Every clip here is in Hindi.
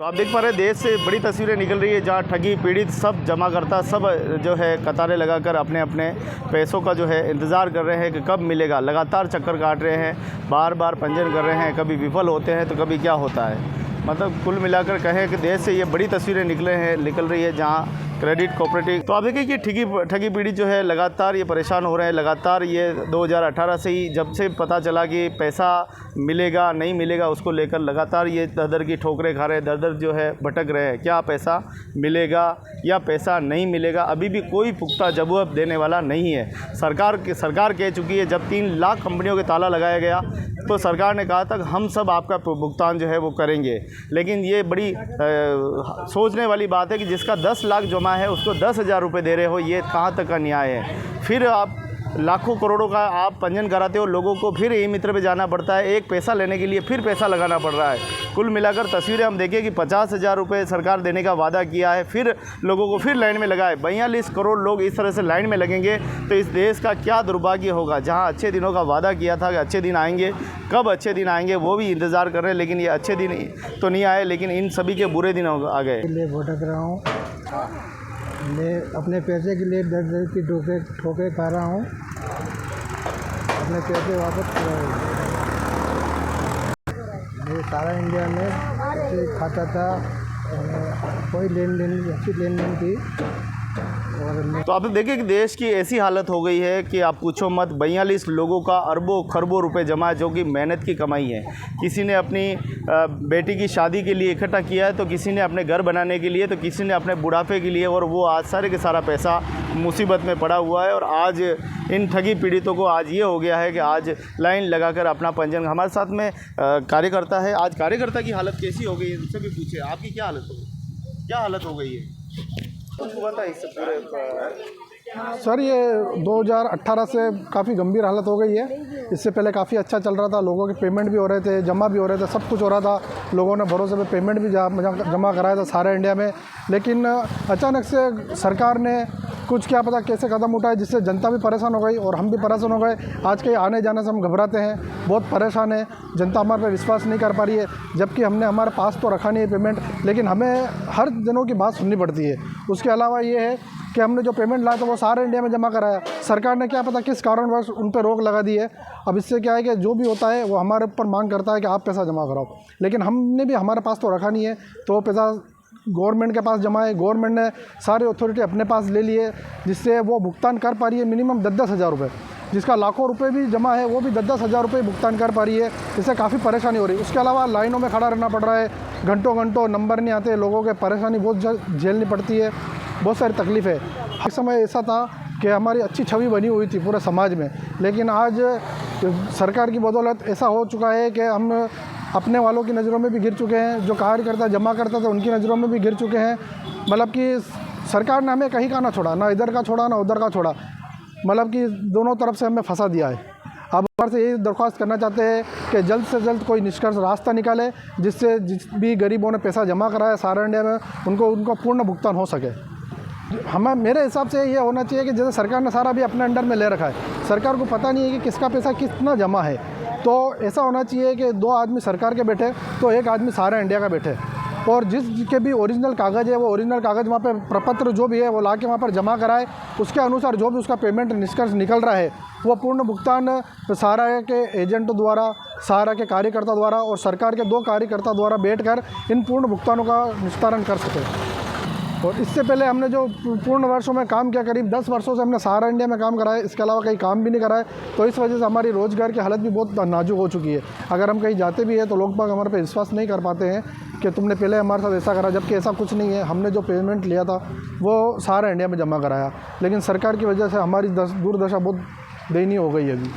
तो आप देख पा रहे हैं देश से बड़ी तस्वीरें निकल रही है जहां ठगी पीड़ित सब जमा करता सब जो है कतारें लगाकर अपने अपने पैसों का जो है इंतज़ार कर रहे हैं कि कब मिलेगा। लगातार चक्कर काट रहे हैं, बार बार पंजीयन कर रहे हैं, कभी विफल होते हैं तो कभी क्या होता है। मतलब कुल मिलाकर कहें कि देश से ये बड़ी तस्वीरें निकल रही है जहाँ क्रेडिट कोऑपरेटिव। तो आप देखिए कि ठगी पीड़ित जो है लगातार ये परेशान हो रहे हैं। लगातार ये 2018 से ही जब से पता चला कि पैसा मिलेगा नहीं मिलेगा उसको लेकर लगातार ये दर की ठोकरें खा रहे हैं, दर जो है भटक रहे हैं। क्या पैसा मिलेगा या पैसा नहीं मिलेगा, अभी भी कोई पुख्ता जवाब देने वाला नहीं है। सरकार कह चुकी है जब 3 लाख कंपनियों के ताला लगाया गया तो सरकार ने कहा था कि हम सब आपका भुगतान जो है वो करेंगे। लेकिन ये बड़ी सोचने वाली बात है कि जिसका 10 लाख जमा है उसको 10,000 रुपये दे रहे हो, ये कहाँ तक का न्याय है। फिर आप लाखों करोड़ों का आप पंजीयन कराते हो लोगों को, फिर ई मित्र पे जाना पड़ता है, एक पैसा लेने के लिए फिर पैसा लगाना पड़ रहा है। कुल मिलाकर तस्वीरें हम देखें कि 50,000 रुपये सरकार देने का वादा किया है, फिर लोगों को फिर लाइन में लगाए। 42 करोड़ लोग इस तरह से लाइन में लगेंगे तो इस देश का क्या दुर्भाग्य होगा। जहाँ अच्छे दिनों का वादा किया था कि अच्छे दिन आएंगे, कब अच्छे दिन आएंगे वो भी इंतज़ार कर रहे हैं, लेकिन ये अच्छे दिन तो नहीं आए, लेकिन इन सभी के बुरे दिन आ गए। भटक रहा हूँ, मैं अपने पैसे के लिए दर की ठोके खा रहा हूँ, अपने पैसे वापस मैं सारा इंडिया में पैसे खाता था, कोई अच्छी लेन देन की। तो आप देखिए कि देश की ऐसी हालत हो गई है कि आप पूछो मत। 42 लोगों का अरबों खरबों रुपए जमा है जो कि मेहनत की कमाई है। किसी ने अपनी बेटी की शादी के लिए इकट्ठा किया है, तो किसी ने अपने घर बनाने के लिए, तो किसी ने अपने बुढ़ापे के लिए, और वो आज सारे के सारा पैसा मुसीबत में पड़ा हुआ है। और आज इन ठगी पीड़ितों को आज ये हो गया है कि आज लाइन लगाकर अपना पंजीयन। हमारे साथ में कार्यकर्ता है। आज कार्यकर्ता की हालत कैसी हो गई है उनसे भी पूछे, आपकी क्या हालत हो गई, क्या हालत हो गई है? हुआ था इससे पूरे सर, ये 2018 से काफ़ी गंभीर हालत हो गई है। इससे पहले काफ़ी अच्छा चल रहा था, लोगों के पेमेंट भी हो रहे थे, जमा भी हो रहे थे, सब कुछ हो रहा था। लोगों ने भरोसे पे पेमेंट भी जमा कराया था सारे इंडिया में। लेकिन अचानक से सरकार ने कुछ क्या पता कैसे कदम उठाए जिससे जनता भी परेशान हो गई और हम भी परेशान हो गए। आज के आने जाने से हम घबराते हैं, बहुत परेशान है। जनता हमारे पर विश्वास नहीं कर पा रही है, जबकि हमने हमारे पास तो रखा नहीं है पेमेंट, लेकिन हमें हर जनों की बात सुननी पड़ती है। उसके अलावा ये है कि हमने जो पेमेंट लाया था वो सारे इंडिया में जमा कराया, सरकार ने क्या पता किस कारणवश उन पर रोक लगा दी है। अब इससे क्या है कि जो भी होता है वो हमारे ऊपर मांग करता है कि आप पैसा जमा कराओ, लेकिन हमने भी हमारे पास तो रखा नहीं है, तो वो पैसा गवर्नमेंट के पास जमा है। गवर्नमेंट ने सारी अथॉरिटी अपने पास ले लिए, जिससे वो भुगतान कर पा रही है मिनिमम 10,000 रुपये, जिसका लाखों रुपए भी जमा है वो भी 10,000 रुपये भुगतान कर पा रही है। इससे काफ़ी परेशानी हो रही है। उसके अलावा लाइनों में खड़ा रहना पड़ रहा है, घंटों नंबर नहीं आते, लोगों के परेशानी बहुत झेलनी पड़ती है, बहुत सारी तकलीफ़ है। एक समय ऐसा था कि हमारी अच्छी छवि बनी हुई थी पूरे समाज में, लेकिन आज सरकार की बदौलत ऐसा हो चुका है कि हम अपने वालों की नज़रों में भी गिर चुके हैं, जो कार्यकर्ता जमा करता था उनकी नज़रों में भी गिर चुके हैं। मतलब कि सरकार ने हमें कहीं का ना छोड़ा, ना इधर का छोड़ा ना उधर का छोड़ा, मतलब कि दोनों तरफ से हमें फंसा दिया है। अब ऊपर से यही दरख्वास्त करना चाहते हैं कि जल्द से जल्द कोई निष्कर्ष रास्ता निकाले, जिससे जिस भी गरीबों ने पैसा जमा कराया सारा इंडिया में उनको पूर्ण भुगतान हो सके। मेरे हिसाब से ये होना चाहिए कि जैसे सरकार ने सारा भी अपने अंडर में ले रखा है, सरकार को पता नहीं है कि किसका पैसा कितना जमा है, तो ऐसा होना चाहिए कि 2 आदमी सरकार के बैठे तो 1 आदमी सारा इंडिया का बैठे, और जिसके भी ओरिजिनल कागज़ है वो ओरिजिनल कागज़ वहाँ पे प्रपत्र जो भी है वो ला के वहाँ पर जमा कराए। उसके अनुसार जो भी उसका पेमेंट निष्कर्ष निकल रहा है वो पूर्ण भुगतान सारा के एजेंटों द्वारा, सारा के कार्यकर्ता द्वारा और सरकार के 2 कार्यकर्ता द्वारा बैठकर इन पूर्ण भुगतानों का निस्तारण कर सके। और इससे पहले हमने जो पूर्ण वर्षों में काम किया, करीब 10 वर्षों से हमने सारा इंडिया में काम कराया, इसके अलावा कहीं काम भी नहीं कराए, तो इस वजह से हमारी रोज़गार की हालत भी बहुत नाजुक हो चुकी है। अगर हम कहीं जाते भी हैं तो लोग बाग हमारे पे विश्वास नहीं कर पाते हैं कि तुमने पहले हमारे साथ ऐसा करा, जबकि ऐसा कुछ नहीं है। हमने जो पेमेंट लिया था वो सारा इंडिया में जमा कराया, लेकिन सरकार की वजह से हमारी दुर्दशा बहुत दयनीय हो गई है अभी।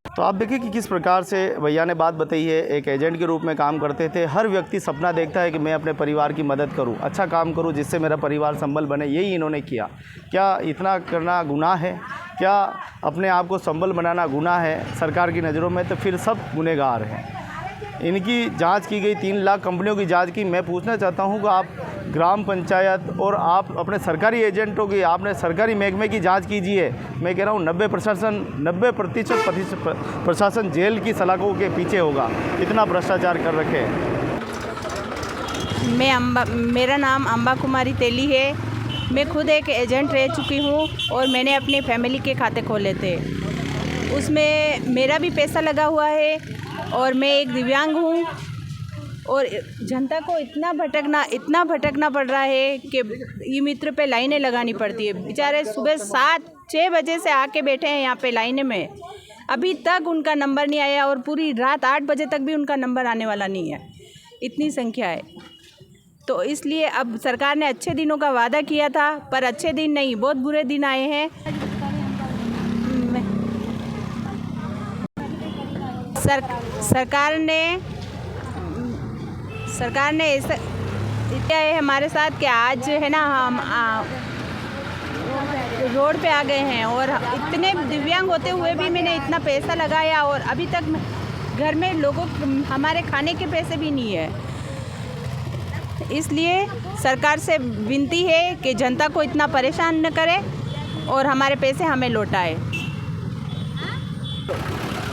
तो आप देखिए कि किस प्रकार से भैया ने बात बताई है। एक एजेंट के रूप में काम करते थे। हर व्यक्ति सपना देखता है कि मैं अपने परिवार की मदद करूं, अच्छा काम करूं, जिससे मेरा परिवार संबल बने। यही इन्होंने किया। क्या इतना करना गुनाह है? क्या अपने आप को संबल बनाना गुनाह है सरकार की नज़रों में? तो फिर सब गुनहगार हैं। इनकी जांच की गई, 3 लाख कंपनियों की जांच की। मैं पूछना चाहता हूं कि आप ग्राम पंचायत और आप अपने सरकारी एजेंटों की, आपने सरकारी महकमे की जांच कीजिए। मैं कह रहा हूँ 90% प्रशासन जेल की सलाखों के पीछे होगा, इतना भ्रष्टाचार कर रखे हैं। मेरा नाम अम्बा कुमारी तेली है। मैं खुद एक एजेंट रह चुकी हूँ और मैंने अपनी फैमिली के खाते खोले थे। उसमें मेरा भी पैसा लगा हुआ है और मैं एक दिव्यांग हूँ और जनता को इतना भटकना पड़ रहा है कि ई मित्र पे लाइनें लगानी पड़ती है। बेचारे सुबह 7-6 बजे से आके बैठे हैं यहाँ पे लाइने में, अभी तक उनका नंबर नहीं आया और पूरी रात 8 बजे तक भी उनका नंबर आने वाला नहीं है। इतनी संख्या है। तो इसलिए अब सरकार ने अच्छे दिनों का वादा किया था, पर अच्छे दिन नहीं, बहुत बुरे दिन आए हैं। सरकार ने ऐसा किया है हमारे साथ कि आज है ना हम रोड पे आ गए हैं और इतने दिव्यांग होते हुए भी मैंने इतना पैसा लगाया और अभी तक घर में लोगों हमारे खाने के पैसे भी नहीं है। इसलिए सरकार से विनती है कि जनता को इतना परेशान न करे और हमारे पैसे हमें लौटाए।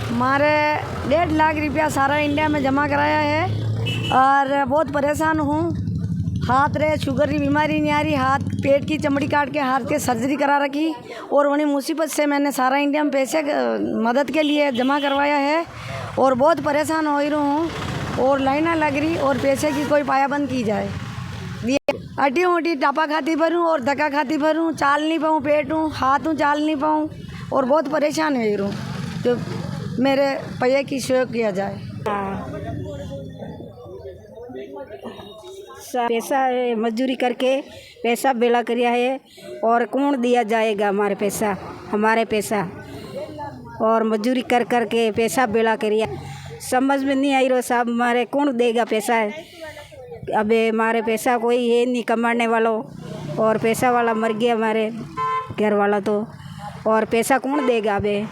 हमारे 1.5 लाख रुपया सारा इंडिया में जमा कराया है और बहुत परेशान हूँ। हाथ रे शुगर की बीमारी नहीं आ रही, हाथ पेट की चमड़ी काट के हाथ के सर्जरी करा रखी और वही मुसीबत से मैंने सारा इंडिया में पैसे मदद के लिए जमा करवाया है और बहुत परेशान हो रही हूँ और लाइना लग रही और पैसे की कोई पायाबंद की जाए। ये अटी उटी टापा खाती भरूँ और धक्का खाती भरूँ, चाल नहीं पाऊँ, पेट हूँ हाथ हूँ चाल नहीं पाऊँ और बहुत परेशान हो रही हूँ। तो मेरे पैसे की सहयोग किया जाए। पैसा मजदूरी करके पैसा बेला किया है और कौन दिया जाएगा हमारे पैसा और मजदूरी कर के पैसा बेला करिया, समझ में नहीं आई रहा साहब, हमारे कौन देगा पैसा। अबे हमारे पैसा कोई है नहीं कमाने वालों और पैसा वाला मर गया हमारे घर वाला तो, और पैसा कौन देगा अबे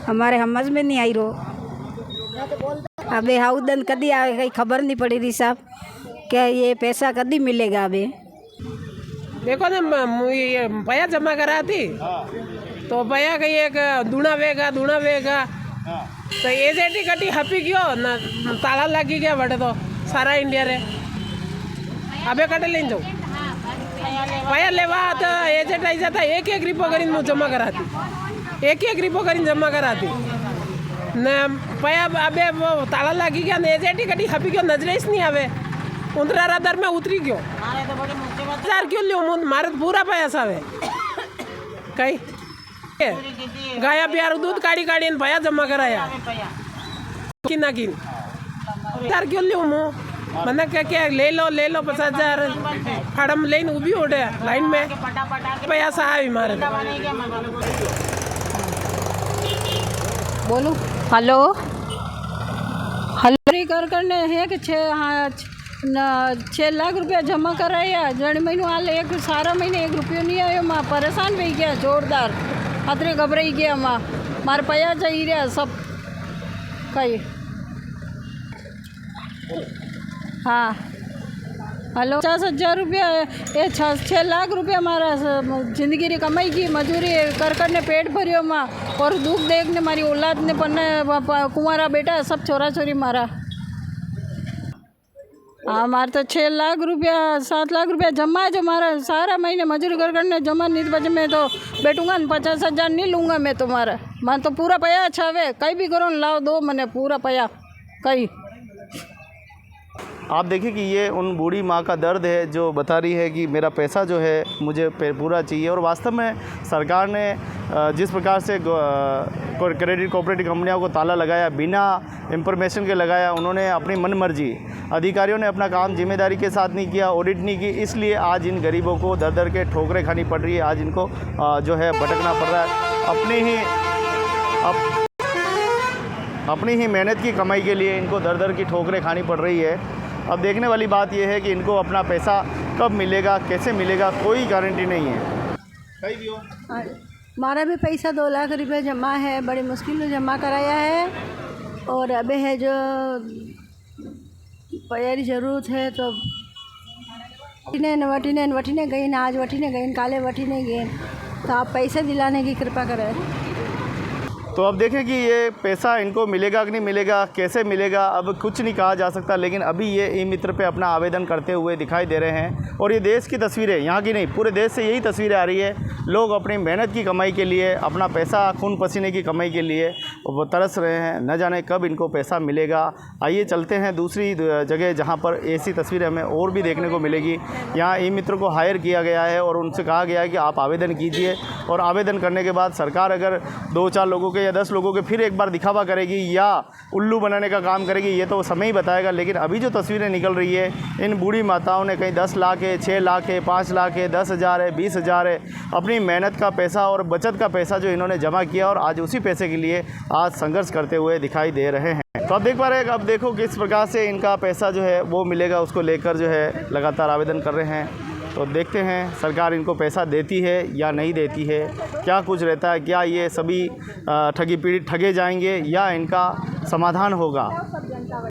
हमारे समझ में नहीं आई रहा। अबे हाउदन कदी आए कहीं खबर नहीं पड़ी रही साहब क्या ये पैसा कदी मिलेगा। अबे देखो ना ये पैसा जमा करा थी तो पैसा कहीं एक दूना वेगा तो एजेंटी कटी हपी क्यों ना ताला लगी गया बड़े तो सारा इंडिया रे। अबे कटे ले जाओ पैसा लेवा तो एजेंट आई जाता एक रिपो करी जमा कराती, एक रिपो करी जमा कराती न पैसा। अबे वो ताला लगी गया ना एजेंटी कटी हपी क्यों नजरेस नहीं आवे उतरा रादर में उतरी क्यों हजार क्यों लियो मारे तो पूरा पैसा है कहीं गाया प्यार दूध काढ़ी भैया जमा कराया कि ना कि हजार क्यों लियो मैंने क्या ले लो 50,000 फाड़म लेन उभी उड़े लाइन में पैसा है मारे। बोलो हेलो करने है कि 6 लाख रुपया जमा कराया जड़ महीनों हाल एक सारा महीने 1 रुपयो नहीं आयो। माँ परेशान भी गया जोरदार, अतरे घबराई गया माँ, मार पया चाहिए रहा सब कहीं। हाँ हेलो 50,000 रुपया ये 6 लाख रुपया हमारा जिंदगी री कमाई की मजूरी कर ने पेट भरियो माँ और दुख देखने मारी औलाद ने पन्ने कुंवारा बेटा सब छोरा छोरी मारा। हमारे तो 6 लाख रुपया 7 लाख रुपया जमा है जो हमारा सारा महीने मजूरी करने जमा नहीं बचे मैं तो बैठूंगा 50,000 नहीं लूँगा मैं तुम्हारा। मैं तो पूरा पया अच्छा वे कहीं भी करो लाओ दो मैंने पूरा पया कहीं। आप देखिए कि ये उन बूढ़ी माँ का दर्द है जो बता रही है कि मेरा पैसा जो है मुझे पूरा चाहिए। और वास्तव में सरकार ने जिस प्रकार से क्रेडिट कोऑपरेटिव कंपनियों को ताला लगाया, बिना इंफॉर्मेशन के लगाया, उन्होंने अपनी मनमर्जी, अधिकारियों ने अपना काम जिम्मेदारी के साथ नहीं किया, ऑडिट नहीं की, इसलिए आज इन गरीबों को दर दर के ठोकरें खानी पड़ रही है। आज इनको जो है भटकना पड़ रहा है अपनी ही मेहनत की कमाई के लिए इनको दर दर की ठोकरें खानी पड़ रही है। अब देखने वाली बात यह है कि इनको अपना पैसा कब मिलेगा, कैसे मिलेगा, कोई गारंटी नहीं है। कहीं भी हो हमारा भी पैसा 2 लाख रुपए जमा है, बड़ी मुश्किल में जमा कराया है और अबे है जो पैसा की ज़रूरत है तो वटीने गई ना, आज वटीने गई काले वटीने गए तो आप पैसे दिलाने की कृपा करें। तो अब देखें कि ये पैसा इनको मिलेगा कि नहीं मिलेगा, कैसे मिलेगा, अब कुछ नहीं कहा जा सकता। लेकिन अभी ये ई मित्र पे अपना आवेदन करते हुए दिखाई दे रहे हैं। और ये देश की तस्वीरें, यहाँ की नहीं, पूरे देश से यही तस्वीरें आ रही है। लोग अपनी मेहनत की कमाई के लिए, अपना पैसा खून पसीने की कमाई के लिए वो तरस रहे हैं। न जाने कब इनको पैसा मिलेगा। आइए चलते हैं दूसरी जगह जहाँ पर ऐसी तस्वीरें हमें और भी देखने को मिलेगी। यहाँ ई मित्र को हायर किया गया है और उनसे कहा गया है कि आप आवेदन कीजिए, और आवेदन करने के बाद सरकार अगर 2-4 लोगों के या 10 लोगों के फिर एक बार दिखावा करेगी या उल्लू बनाने का काम करेगी, ये तो समय ही बताएगा। लेकिन अभी जो तस्वीरें निकल रही है, इन बूढ़ी माताओं ने कहीं 10 लाख है, 6 लाख है, 5 लाख है, 10,000 है, 20,000 है, अपनी मेहनत का पैसा और बचत का पैसा जो इन्होंने जमा किया, और आज उसी पैसे के लिए आज संघर्ष करते हुए दिखाई दे रहे हैं। तो आप देख पा रहे हैं, अब देखो किस प्रकार से इनका पैसा जो है वो मिलेगा, उसको लेकर जो है लगातार आवेदन कर रहे हैं। तो देखते हैं सरकार इनको पैसा देती है या नहीं देती है, क्या कुछ रहता है, क्या ये सभी ठगी पीड़ित ठगे जाएंगे या इनका समाधान होगा।